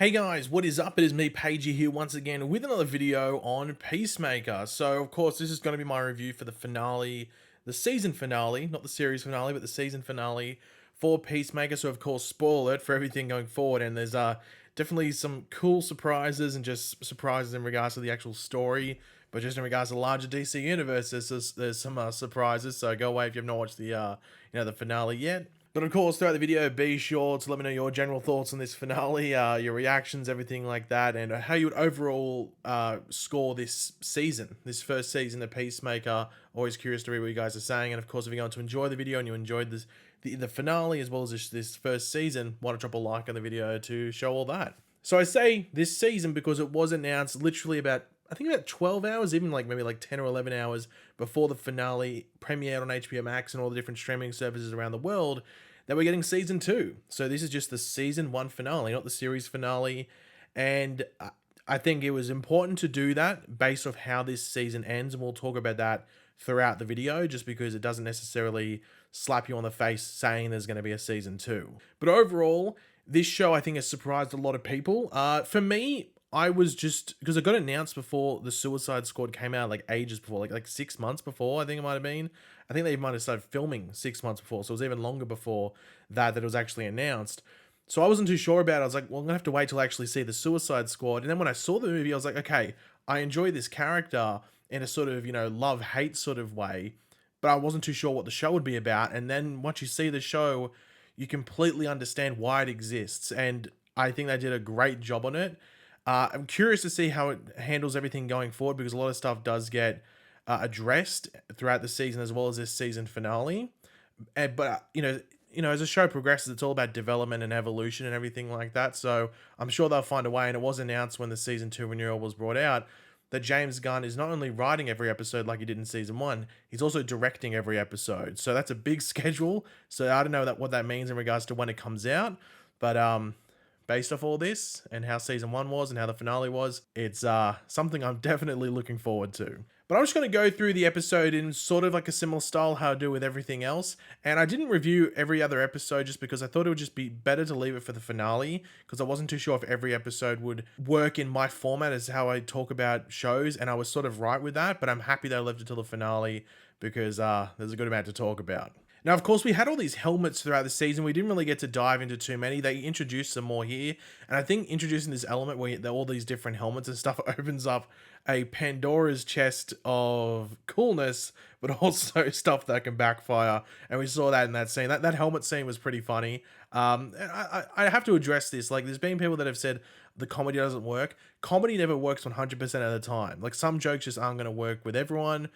Hey guys, what is up? It is me, Pagey, here once again with another video on Peacemaker. So, of course, this is going to be my review for the finale, the season finale, not the series finale, but the season finale for Peacemaker. So, of course, spoil it for everything going forward. And there's definitely some cool surprises and just surprises in regards to the actual story. But just in regards to the larger DC universe, there's some surprises. So go away if you have not watched the the finale yet. But of course, throughout the video, be sure to let me know your general thoughts on this finale, your reactions, everything like that, and how you would overall score this season, this first season of Peacemaker. Always curious to read what you guys are saying. And of course, if you're going to enjoy the video and you enjoyed the finale as well as this first season, why not drop a like on the video to show all that. So I say this season because it was announced literally about, I think about 12 hours, even like maybe like 10 or 11 hours before the finale premiered on HBO Max and all the different streaming services around the world, that we're getting season 2. So this is just the season 1 finale, not the series finale. And I think it was important to do that based off how this season ends. And we'll talk about that throughout the video, just because it doesn't necessarily slap you on the face saying there's going to be a season 2. But overall, this show I think has surprised a lot of people. For me, I was just, because it got announced before the Suicide Squad came out, like ages before, like 6 months before, I think it might have been. I think they might have started filming 6 months before, so it was even longer before that it was actually announced. So I wasn't too sure about it. I was like, well, I'm gonna have to wait till I actually see the Suicide Squad. And then when I saw the movie, I was like, okay, I enjoy this character in a sort of, love-hate sort of way, but I wasn't too sure what the show would be about. And then once you see the show, you completely understand why it exists. And I think they did a great job on it. I'm curious to see how it handles everything going forward, because a lot of stuff does get addressed throughout the season as well as this season finale. But as the show progresses, it's all about development and evolution and everything like that. So I'm sure they'll find a way. And it was announced when the season 2 renewal was brought out that James Gunn is not only writing every episode like he did in season 1, he's also directing every episode. So that's a big schedule. So I don't know what that means in regards to when it comes out, but based off all this and how season 1 was and how the finale was, it's something I'm definitely looking forward to. But I'm just going to go through the episode in sort of like a similar style how I do with everything else. And I didn't review every other episode just because I thought it would just be better to leave it for the finale, because I wasn't too sure if every episode would work in my format as how I talk about shows, and I was sort of right with that. But I'm happy that I left it till the finale, because there's a good amount to talk about. Now, of course, we had all these helmets throughout the season. We didn't really get to dive into too many. They introduced some more here. And I think introducing this element where all these different helmets and stuff opens up a Pandora's chest of coolness, but also stuff that can backfire. And we saw that in that scene. That helmet scene was pretty funny. I have to address this. Like, there's been people that have said the comedy doesn't work. Comedy never works 100% of the time. Like, some jokes just aren't going to work with everyone.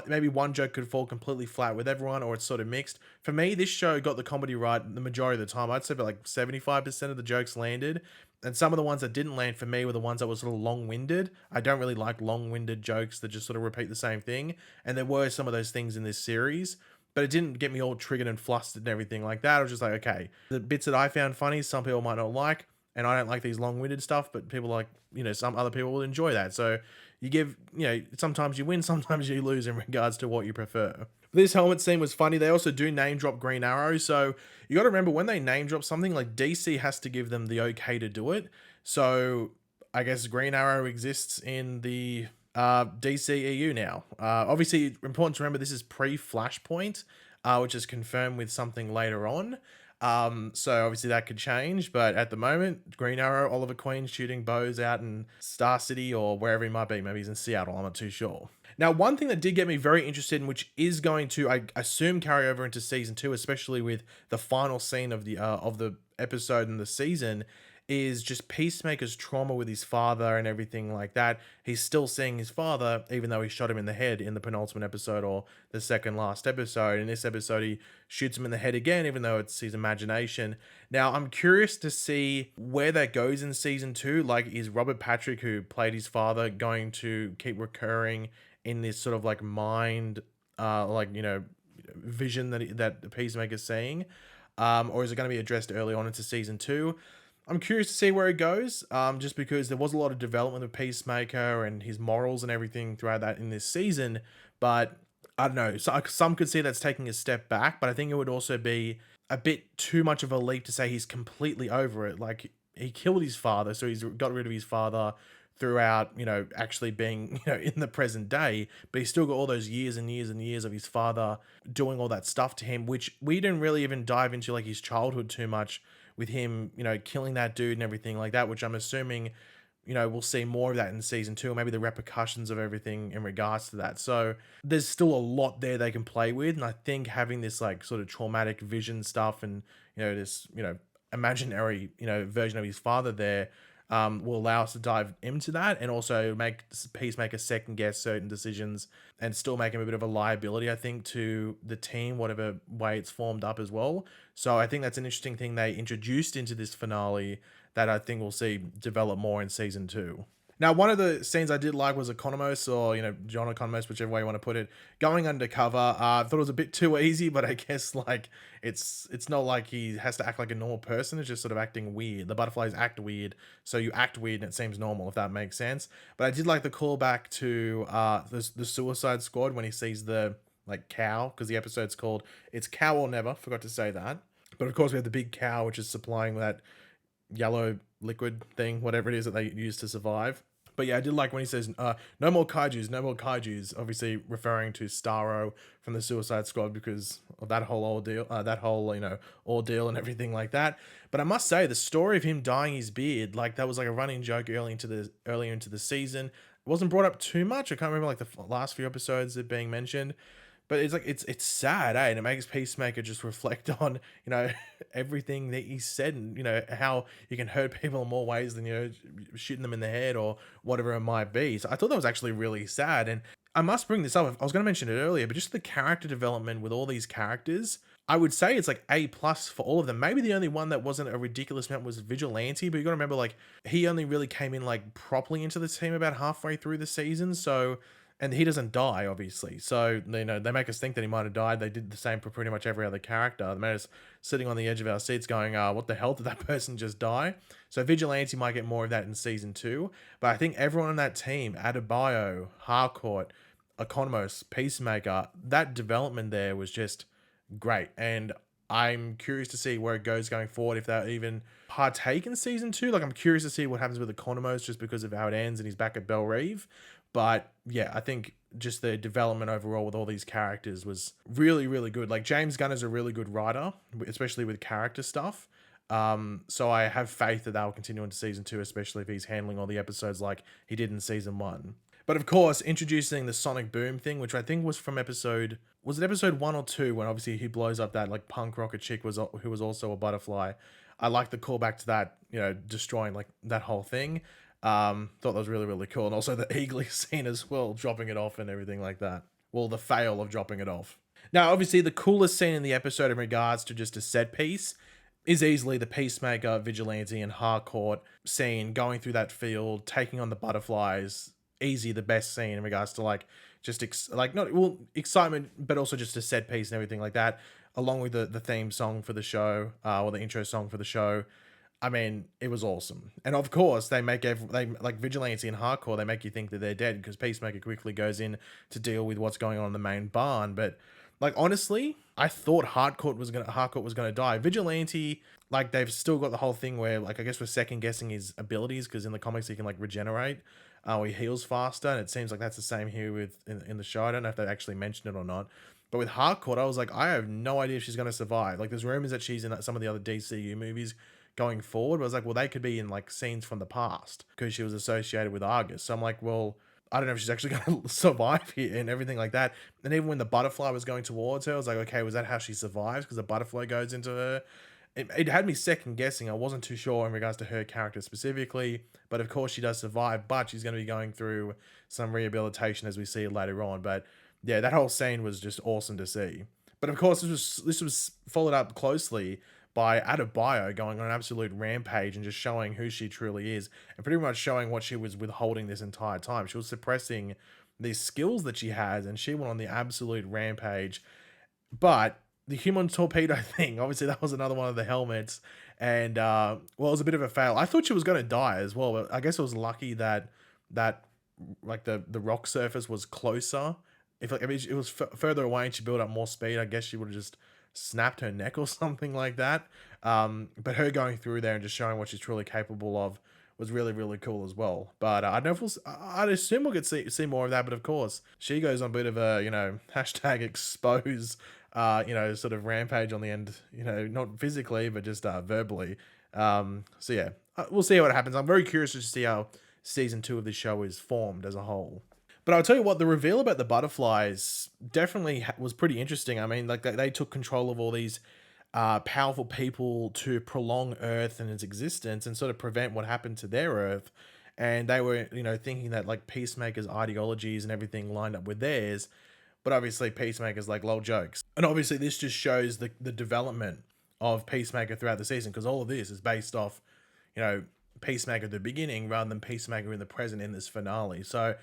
Maybe one joke could fall completely flat with everyone, or it's sort of mixed. For me, this show got the comedy right the majority of the time. I'd say about like 75% of the jokes landed. And some of the ones that didn't land for me were the ones that were sort of long-winded. I don't really like long-winded jokes that just sort of repeat the same thing. And there were some of those things in this series, but it didn't get me all triggered and flustered and everything like that. I was just like, okay, the bits that I found funny, some people might not like, and I don't like these long-winded stuff, but people like, some other people will enjoy that. So you give, sometimes you win, sometimes you lose in regards to what you prefer. This helmet scene was funny. They also do name drop Green Arrow. So you got to remember, when they name drop something, like, DC has to give them the okay to do it. So I guess Green Arrow exists in the DCEU now. Obviously, important to remember, this is pre-Flashpoint, which is confirmed with something later on. So obviously that could change, but at the moment, Green Arrow, Oliver Queen shooting bows out in Star City or wherever he might be. Maybe he's in Seattle, I'm not too sure. Now, one thing that did get me very interested in, which is going to, I assume, carry over into season 2, especially with the final scene of the episode and the season, is just Peacemaker's trauma with his father and everything like that. He's still seeing his father, even though he shot him in the head in the penultimate episode, or the second last episode. In this episode, he shoots him in the head again, even though it's his imagination. Now, I'm curious to see where that goes in season 2. Like, is Robert Patrick, who played his father, going to keep recurring in this sort of like mind, vision that the Peacemaker's seeing? Or is it going to be addressed early on into season 2? I'm curious to see where it goes, just because there was a lot of development of Peacemaker and his morals and everything throughout that in this season. But I don't know. So some could see that's taking a step back, but I think it would also be a bit too much of a leap to say he's completely over it. Like, he killed his father, so he's got rid of his father throughout, actually being, in the present day, but he's still got all those years and years and years of his father doing all that stuff to him, which we didn't really even dive into like his childhood too much with him, killing that dude and everything like that, which I'm assuming, we'll see more of that in season 2, or maybe the repercussions of everything in regards to that. So there's still a lot there they can play with. And I think having this like sort of traumatic vision stuff and, this, imaginary, version of his father there, will allow us to dive into that and also make Peacemaker second guess certain decisions and still make him a bit of a liability, I think, to the team, whatever way it's formed up as well. So I think that's an interesting thing they introduced into this finale that I think we'll see develop more in season 2. Now, one of the scenes I did like was Economos, or, John Economos, whichever way you want to put it, going undercover. I thought it was a bit too easy, but I guess, like, it's not like he has to act like a normal person. It's just sort of acting weird. The butterflies act weird, so you act weird and it seems normal, if that makes sense. But I did like the callback to the Suicide Squad when he sees the, like, cow, because the episode's called It's Cow or Never. Forgot to say that. But, of course, we have the big cow, which is supplying that yellow liquid thing, whatever it is that they use to survive. But yeah, I did like when he says, no more kaijus, no more kaijus, obviously referring to Starro from the Suicide Squad because of that whole ordeal, ordeal and everything like that. But I must say, the story of him dyeing his beard, like that was like a running joke earlier into the season. It wasn't brought up too much. I can't remember like the last few episodes it being mentioned. But it's like it's sad, eh? And it makes Peacemaker just reflect on, everything that he said and, how you can hurt people in more ways than, shooting them in the head or whatever it might be. So I thought that was actually really sad. And I must bring this up. I was going to mention it earlier, but just the character development with all these characters, I would say it's like A plus for all of them. Maybe the only one that wasn't a ridiculous amount was Vigilante, but you got to remember, like, he only really came in like properly into the team about halfway through the season. So, and he doesn't die, obviously. So, they make us think that he might have died. They did the same for pretty much every other character. They made us sitting on the edge of our seats going, what the hell did that person just die? So Vigilante might get more of that in season 2. But I think everyone on that team, Adebayo, Harcourt, Economos, Peacemaker, that development there was just great. And I'm curious to see where it goes going forward, if they'll even partake in season 2. Like, I'm curious to see what happens with Economos just because of how it ends and he's back at Belle Reve. But yeah, I think just the development overall with all these characters was really, really good. Like, James Gunn is a really good writer, especially with character stuff. So I have faith that they'll continue into season 2, especially if he's handling all the episodes like he did in season 1. But of course, introducing the Sonic Boom thing, which I think was from episode 1 or 2, when obviously he blows up that like punk rocker chick who was also a butterfly. I like the callback to that, destroying like that whole thing. Thought that was really, really cool. And also the eagerly scene as well, dropping it off and everything like that. Well, the fail of dropping it off. Now, obviously, the coolest scene in the episode in regards to just a set piece is easily the Peacemaker, Vigilante, and Harcourt scene going through that field, taking on the butterflies. Easy, the best scene in regards to like just excitement, but also just a set piece and everything like that, along with the theme song for the show, or the intro song for the show. I mean, it was awesome. And of course, they like Vigilante and Hardcore, they make you think that they're dead because Peacemaker quickly goes in to deal with what's going on in the main barn. But like, honestly, I thought Hardcore was gonna die. Vigilante, like, they've still got the whole thing where, like, I guess we're second guessing his abilities because in the comics he can like regenerate, he heals faster, and it seems like that's the same here in the show. I don't know if they actually mentioned it or not. But with Hardcore, I was like, I have no idea if she's going to survive. Like, there's rumors that she's in some of the other DCU movies going forward. But I was like, well, they could be in like scenes from the past because she was associated with Argus. So I'm like, well, I don't know if she's actually going to survive here and everything like that. And even when the butterfly was going towards her, I was like, okay, was that how she survives? Because the butterfly goes into her. It had me second guessing. I wasn't too sure in regards to her character specifically, but of course she does survive, but she's going to be going through some rehabilitation as we see later on. But yeah, that whole scene was just awesome to see. But of course, this was followed up closely by Adebayo going on an absolute rampage and just showing who she truly is, and pretty much showing what she was withholding this entire time. She was suppressing these skills that she has, and she went on the absolute rampage. But the human torpedo thing, obviously that was another one of the helmets, and well, it was a bit of a fail. I thought she was going to die as well, but I guess it was lucky that like the rock surface was closer. If like, I mean, it was further away and she built up more speed, I guess she would have just snapped her neck or something like that. But her going through there and just showing what she's truly capable of was really, really cool as well. But I don't know if I'd assume we'll get see more of that. But of course, she goes on a bit of a, hashtag expose, sort of rampage on the end, not physically, but just verbally. So yeah, we'll see what happens. I'm very curious to see how season 2 of this show is formed as a whole. But I'll tell you what, the reveal about the butterflies definitely was pretty interesting. I mean, like they took control of all these powerful people to prolong Earth and its existence and sort of prevent what happened to their Earth. And they were, thinking that like Peacemaker's ideologies and everything lined up with theirs. But obviously, Peacemaker's like lol jokes. And obviously, this just shows the development of Peacemaker throughout the season, because all of this is based off, Peacemaker at the beginning rather than Peacemaker in the present in this finale. So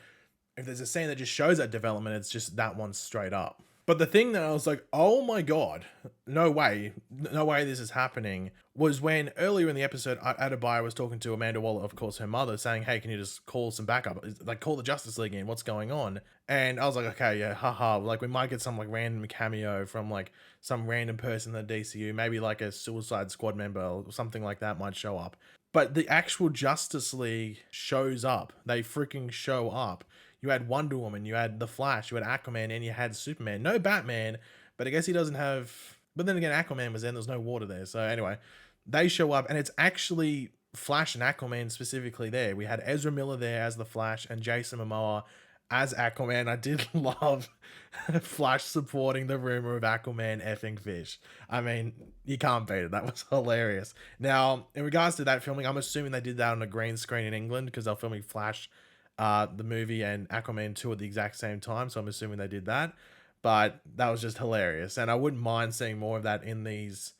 if there's a scene that just shows that development, it's just that one straight up. But the thing that I was like, oh my God, no way this is happening, was when earlier in the episode, Adebayo was talking to Amanda Waller, of course, her mother, saying, hey, can you just call some backup? Like, call the Justice League in, what's going on? And I was like, okay, yeah, haha, like we might get some like random cameo from like some random person in the DCU, maybe like a Suicide Squad member or something like that might show up. But the actual Justice League shows up. They freaking show up. You had Wonder Woman, you had The Flash, you had Aquaman, and you had Superman. No Batman, but I guess he doesn't have... But then again, Aquaman was there, there's no water there. So anyway, they show up, and it's actually Flash and Aquaman specifically there. We had Ezra Miller there as The Flash, and Jason Momoa as Aquaman. I did love Flash supporting the rumor of Aquaman effing fish. I mean, you can't beat it. That was hilarious. Now, in regards to that filming, I'm assuming they did that on a green screen in England because they're filming Flash, the movie, and Aquaman 2 at the exact same time. So I'm assuming they did that. But that was just hilarious. And I wouldn't mind seeing more of that in these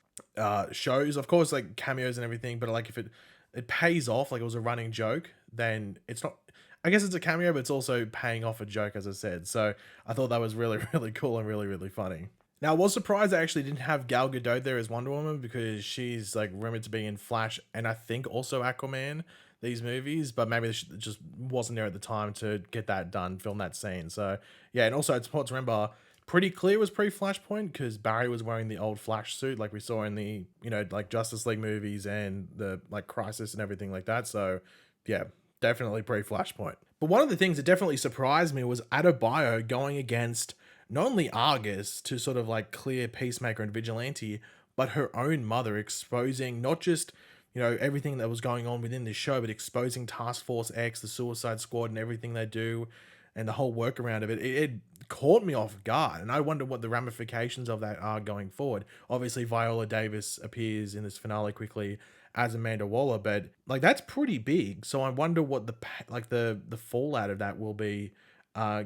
shows. Of course, like cameos and everything. But like if it pays off, like it was a running joke, then it's not... I guess it's a cameo, but it's also paying off a joke, as I said. So I thought that was really, really cool and really, really funny. Now, I was surprised I actually didn't have Gal Gadot there as Wonder Woman, because she's like rumored to be in Flash and I think also Aquaman, these movies, but maybe it just wasn't there at the time to get that done, film that scene. So yeah, and also it's important to remember, pretty clear it was pre-Flashpoint because Barry was wearing the old Flash suit like we saw in the, like Justice League movies and the like Crisis and everything like that. So yeah, definitely pre-Flashpoint. But one of the things that definitely surprised me was Adebayo going against not only Argus to sort of like clear Peacemaker and Vigilante, but her own mother, exposing not just, everything that was going on within this show, but exposing Task Force X, the Suicide Squad, and everything they do, and the whole workaround of it. It caught me off guard, and I wonder what the ramifications of that are going forward. Obviously, Viola Davis appears in this finale quickly as Amanda Waller, but like that's pretty big. So I wonder what the fallout of that will be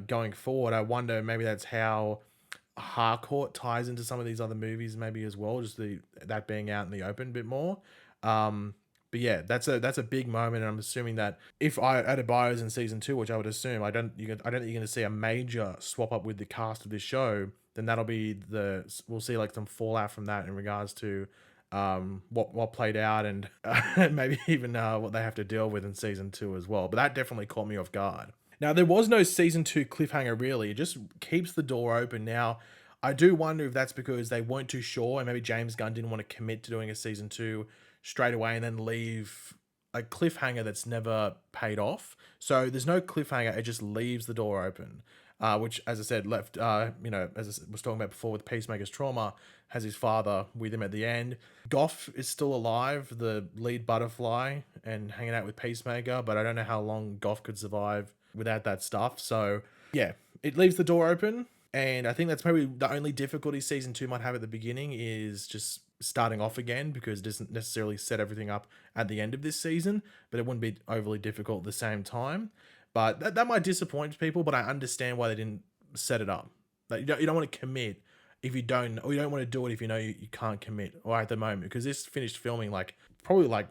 going forward. I wonder maybe that's how Harcourt ties into some of these other movies maybe as well, just that being out in the open a bit more. But yeah, that's a big moment, and I'm assuming that if Adebayo's in season 2, which I would assume, I don't think you're going to see a major swap up with the cast of this show, then that'll be we'll see like some fallout from that in regards to what played out, and maybe even what they have to deal with in season 2 as well. But that definitely caught me off guard. Now, there was no season 2 cliffhanger really. It just keeps the door open. Now, I do wonder if that's because they weren't too sure, and maybe James Gunn didn't want to commit to doing a season 2 straight away and then leave a cliffhanger that's never paid off. So there's no cliffhanger, it just leaves the door open. Which, as I said, left, as I was talking about before with Peacemaker's trauma, has his father with him at the end. Goff is still alive, the lead butterfly, and hanging out with Peacemaker, but I don't know how long Goff could survive without that stuff. So yeah, it leaves the door open. And I think that's maybe the only difficulty season 2 might have at the beginning, is just starting off again, because it doesn't necessarily set everything up at the end of this season, but it wouldn't be overly difficult at the same time. But that might disappoint people, but I understand why they didn't set it up. Like, you don't want to commit if you don't, or you don't want to do it if you know you can't commit, or at the moment, because this finished filming probably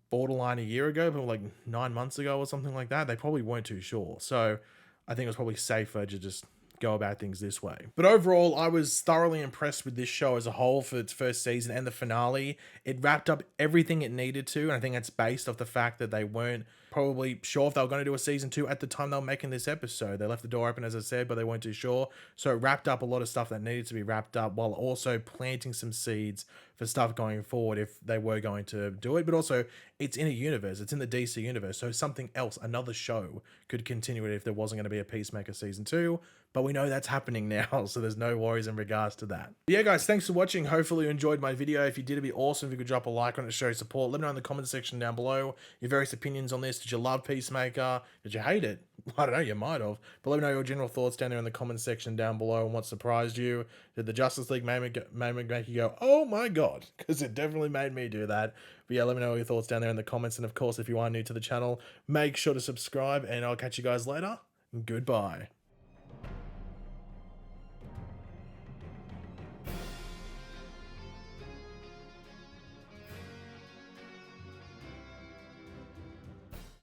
borderline a year ago, but like 9 months ago or something like that. They probably weren't too sure. So I think it was probably safer to just go about things this way. But overall, I was thoroughly impressed with this show as a whole for its first season and the finale. It wrapped up everything it needed to, and I think that's based off the fact that they weren't probably sure if they were going to do a season 2 at the time they were making this episode. They left the door open, as I said, but they weren't too sure. So it wrapped up a lot of stuff that needed to be wrapped up, while also planting some seeds for stuff going forward if they were going to do it. But also, it's in a universe, it's in the DC universe, so something else, another show, could continue it if there wasn't going to be a Peacemaker season 2. But we know that's happening now, so there's no worries in regards to that. But yeah, guys, thanks for watching. Hopefully you enjoyed my video. If you did, it'd be awesome if you could drop a like on it to show support. Let me know in the comment section down below your various opinions on this. Did you love Peacemaker? Did you hate it? I don't know, you might have. But let me know your general thoughts down there in the comment section down below and what surprised you. Did the Justice League make you go, oh my god? Because it definitely made me do that. But yeah, let me know your thoughts down there in the comments. And of course, if you are new to the channel, make sure to subscribe, and I'll catch you guys later. Goodbye.